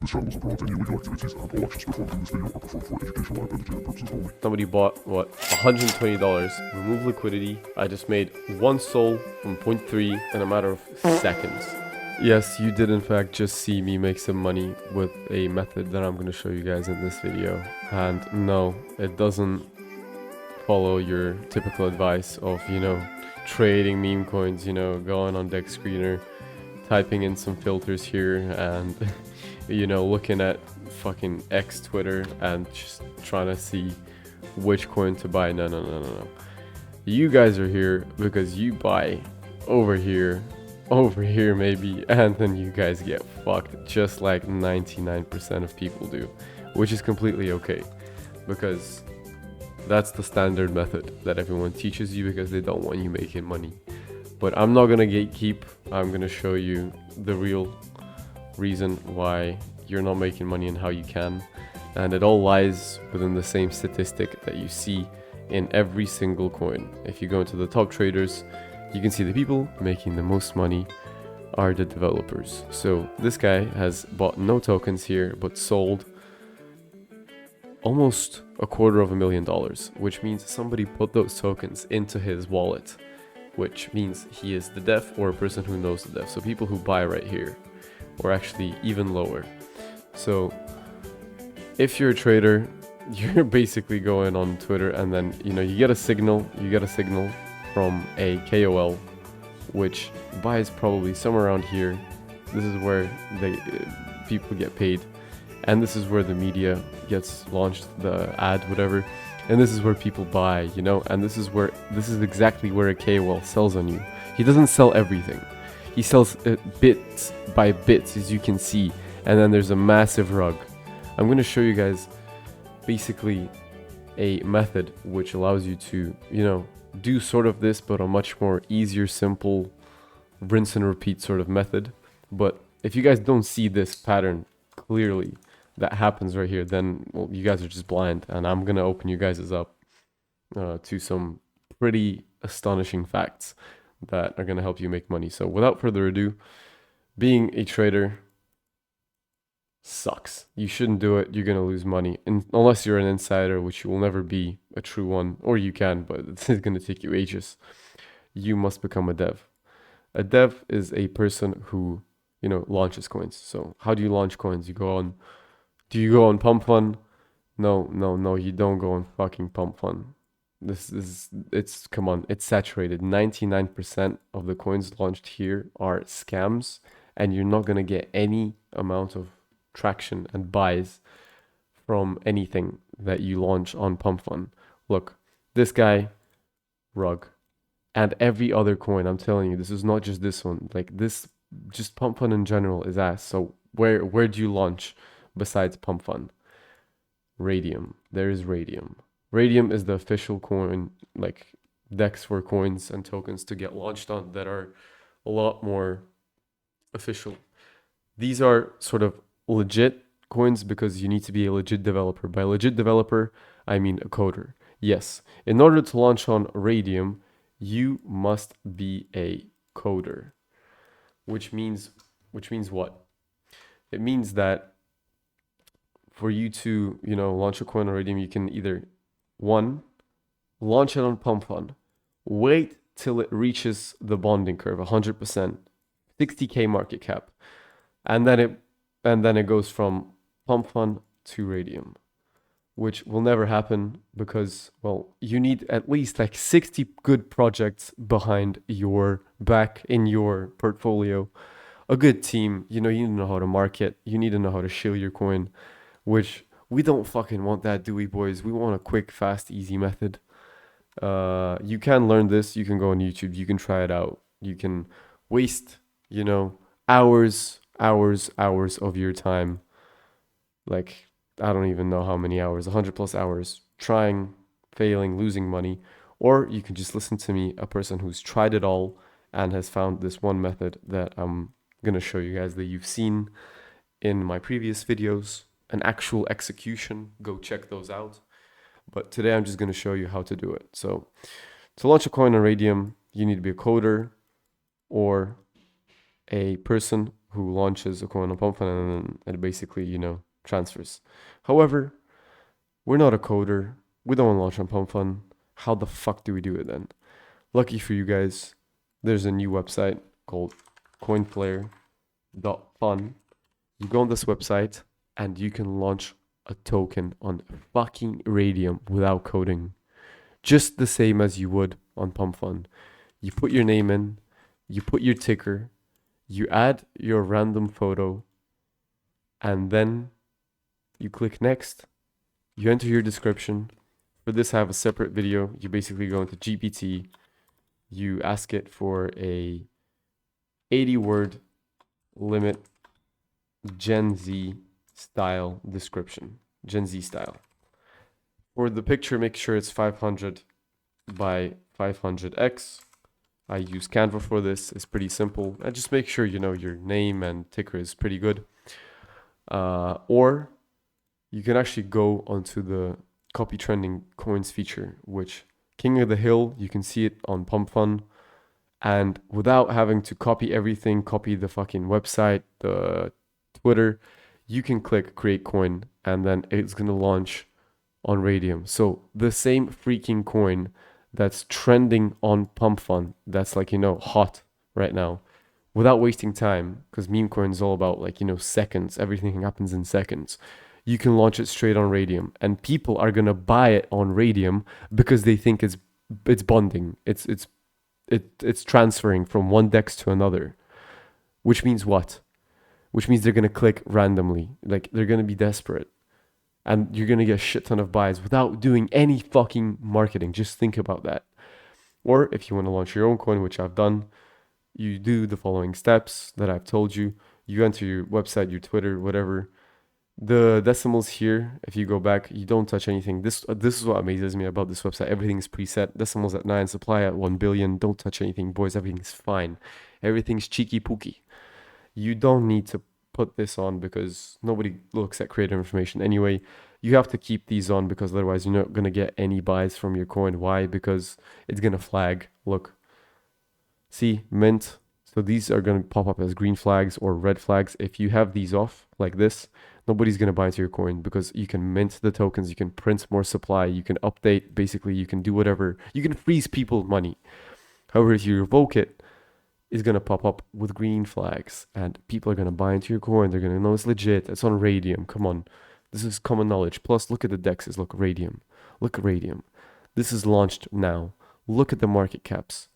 This channel doesn't promote any illegal activities, and all actions performed in this video are performed for educational and entertainment purposes only. Somebody bought, what, $120. Remove liquidity. I just made 1 sol from 0.3 in a matter of seconds. Yes, you did in fact just see me make some money with a method that I'm going to show you guys in this video. And no, it doesn't follow your typical advice of, trading meme coins, going on deck screener, typing in some filters here and, looking at fucking X Twitter and just trying to see which coin to buy. No. You guys are here because you buy over here maybe, and then you guys get fucked just like 99% of people do, which is completely okay because that's the standard method that everyone teaches you because they don't want you making money. But I'm not gonna gatekeep. I'm gonna show you the real reason why you're not making money and how you can, and it all lies within the same statistic that you see in every single coin. If you go into the top traders, you can see the people making the most money are the developers. So this guy has bought no tokens here but sold almost $250,000, which means somebody put those tokens into his wallet, which means he is the dev or a person who knows the dev. So people who buy right here, or actually even lower. So if you're a trader, you're basically going on Twitter and then you get a signal from a KOL which buys probably somewhere around here. This is where people get paid, and this is where the media gets launched, the ad, whatever, and this is where people buy, and this is exactly where a KOL sells on you. He doesn't sell everything. He sells bits by bits, as you can see, and then there's a massive rug. I'm going to show you guys basically a method which allows you to, do sort of this, but a much more easier, simple, rinse and repeat sort of method. But if you guys don't see this pattern clearly that happens right here, then, well, you guys are just blind, and I'm going to open you guys up to some pretty astonishing facts that are going to help you make money. So without further ado, being a trader sucks. You shouldn't do it. You're going to lose money. Unless you're an insider, which you will never be a true one, or you can, but it's going to take you ages. You must become a dev. A dev is a person who, launches coins. So how do you launch coins? Do you go on Pump.Fun? No, you don't go on fucking Pump.Fun. Come on, it's saturated. 99% of the coins launched here are scams, and you're not going to get any amount of traction and buys from anything that you launch on Pump.Fun. Look, this guy, rug, and every other coin, I'm telling you, this is not just this one. Like this, just Pump.Fun in general is ass. So where do you launch besides Pump.Fun? Radium. There is Radium. Radium is the official coin, like DEX for coins and tokens to get launched on that are a lot more official. These are sort of legit coins because you need to be a legit developer. By legit developer, I mean a coder. Yes, in order to launch on Radium, you must be a coder, which means what? It means that for you to, launch a coin on Radium, you can either, one, launch it on Pump.Fun, wait till it reaches the bonding curve, 100%, 60K market cap, and then it goes from Pump.Fun to Radium, which will never happen because, well, you need at least like 60 good projects behind your back in your portfolio, a good team, you need to know how to market, you need to know how to shill your coin, which we don't fucking want that, do we, boys? We want a quick, fast, easy method. You can learn this. You can go on YouTube. You can try it out. You can waste, hours of your time. Like, I don't even know how many hours, 100+ hours, trying, failing, losing money. Or you can just listen to me, a person who's tried it all and has found this one method that I'm going to show you guys that you've seen in my previous videos. An actual execution, go check those out. But today I'm just going to show you how to do it. So to launch a coin on Radium, you need to be a coder or a person who launches a coin on Pump.Fun and then it basically, transfers. However, we're not a coder. We don't want to launch on Pump.Fun. How the fuck do we do it then? Lucky for you guys, there's a new website called coinflare.fun. You go on this website and you can launch a token on fucking Radium without coding. Just the same as you would on Pump.Fun. You put your name in, you put your ticker, you add your random photo, and then you click next. You enter your description. For this, I have a separate video. You basically go into GPT. You ask it for a 80-word limit Gen Z style description. Gen Z style. For the picture, make sure it's 500 by 500x. I use Canva for this. It's pretty simple. And just make sure your name and ticker is pretty good. Or you can actually go onto the copy trending coins feature, which King of the Hill, you can see it on Pump.Fun. And without having to copy everything, copy the fucking website, the Twitter, you can click create coin and then it's going to launch on Radium. So the same freaking coin that's trending on Pump.Fun, that's hot right now, without wasting time, because meme coin is all about seconds. Everything happens in seconds. You can launch it straight on Radium, and people are gonna buy it on Radium because they think it's bonding. It's transferring from one DEX to another, which means what? Which means they're gonna click randomly. They're gonna be desperate. And you're going to get a shit ton of buys without doing any fucking marketing. Just think about that. Or if you want to launch your own coin, which I've done, you do the following steps that I've told you. You enter your website, your Twitter, whatever. The decimals here, if you go back, you don't touch anything. This is what amazes me about this website. Everything's preset. Decimals at 9, supply at 1 billion. Don't touch anything, boys. Everything's fine. Everything's cheeky pooky. You don't need to put this on because nobody looks at creator information anyway. You have to keep these on because otherwise you're not going to get any buys from your coin. Why? Because it's going to flag. Look, see, mint. So these are going to pop up as green flags or red flags. If you have these off like this, nobody's going to buy into your coin because you can mint the tokens, you can print more supply, you can update, basically you can do whatever. You can freeze people money. However, if you revoke it, is going to pop up with green flags and people are going to buy into your coin. They're going to know it's legit. It's on Radium. Come on. This is common knowledge. Plus, look at the dexes. Look, Radium. Look at Radium. This is launched now. Look at the market caps.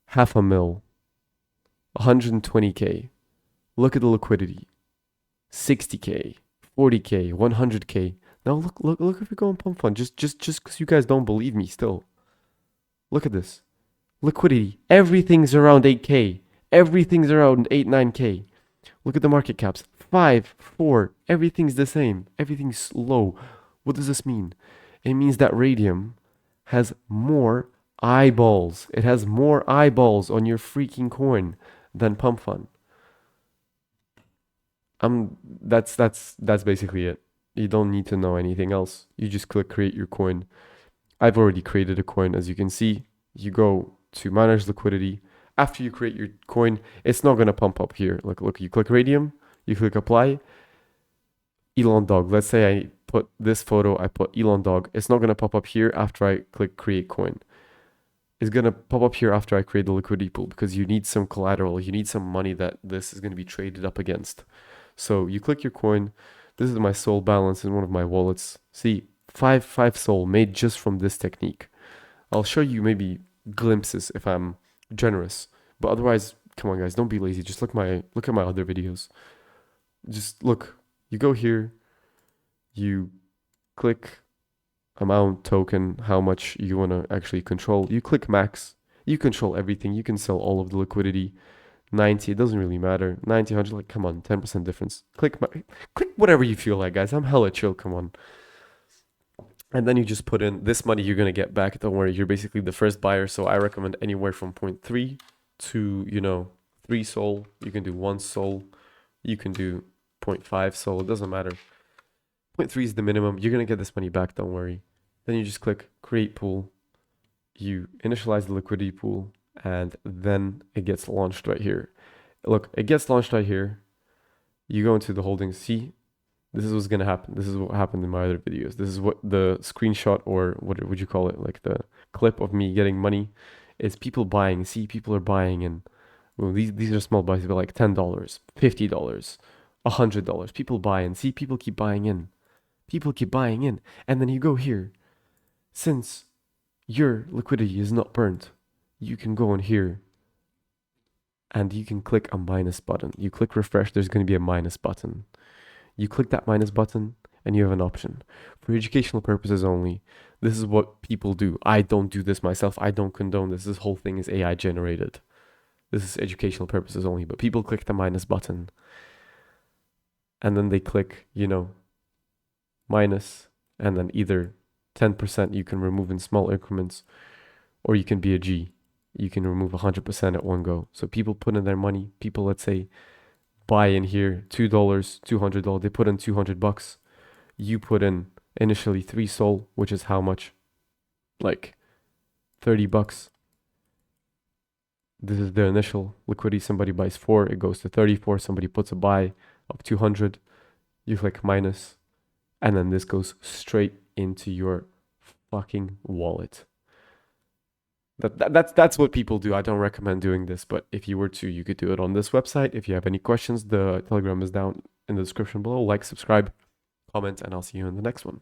500,000. 120K. Look at the liquidity. 60K. 40K. 100K. Now look if we go on Pump.Fun. Just because you guys don't believe me still. Look at this. Liquidity, everything's around 8K. Everything's around 8, 9K. Look at the market caps. 5, 4, everything's the same. Everything's low. What does this mean? It means that Radium has more eyeballs. It has more eyeballs on your freaking coin than Pump.Fun. That's basically it. You don't need to know anything else. You just click create your coin. I've already created a coin, as you can see. You go to manage liquidity. After you create your coin, it's not going to pump up here. Look, you click Radium, you click apply. Elon dog. Let's say I put this photo, I put Elon dog. It's not going to pop up here after I click create coin. It's going to pop up here after I create the liquidity pool because you need some collateral. You need some money that this is going to be traded up against. So you click your coin. This is my SOL balance in one of my wallets. See, 5 SOL made just from this technique. I'll show you maybe glimpses if I'm generous, but otherwise, come on guys, don't be lazy. Just look at my other videos. Just look. You go here, you click amount, token, how much you want to actually control. You click max. You control everything. You can sell all of the liquidity. 90, it doesn't really matter. 90, 100, like come on, 10% difference. Click whatever you feel like, guys. I'm hella chill. Come on. And then you just put in this money you're going to get back. Don't worry, you're basically the first buyer. So I recommend anywhere from 0.3 to, 3 SOL. You can do 1 SOL. You can do 0.5 SOL. It doesn't matter. 0.3 is the minimum. You're going to get this money back. Don't worry. Then you just click create pool. You initialize the liquidity pool and then it gets launched right here. look, it gets launched right here. You go into the holdings. See, this is what's gonna happen. This is what happened in my other videos. This is what the screenshot, or what would you call it, like the clip of me getting money, is people buying. See, people are buying, and well, these are small buys, but like $10, $50, $100. People buy and see, people keep buying in. People keep buying in, and then you go here. Since your liquidity is not burnt, you can go in here and you can click a minus button. You click refresh, there's going to be a minus button. You click that minus button and you have an option. For educational purposes only, this is what people do. I don't do this myself. I don't condone this. This whole thing is AI generated. This is educational purposes only, but people click the minus button and then they click, minus, and then either 10% you can remove in small increments, or you can be a G. You can remove 100% at one go. So people put in their money. People, let's say, buy in here $2, $200. They put in $200. You put in initially 3 Sol, which is how much? Like $30. This is their initial liquidity. Somebody buys 4, it goes to 34. Somebody puts a buy of 200. You click minus, and then this goes straight into your fucking wallet. That's what people do. I don't recommend doing this, but if you were to, you could do it on this website. If you have any questions, the Telegram is down in the description below. Like, subscribe, comment, and I'll see you in the next one.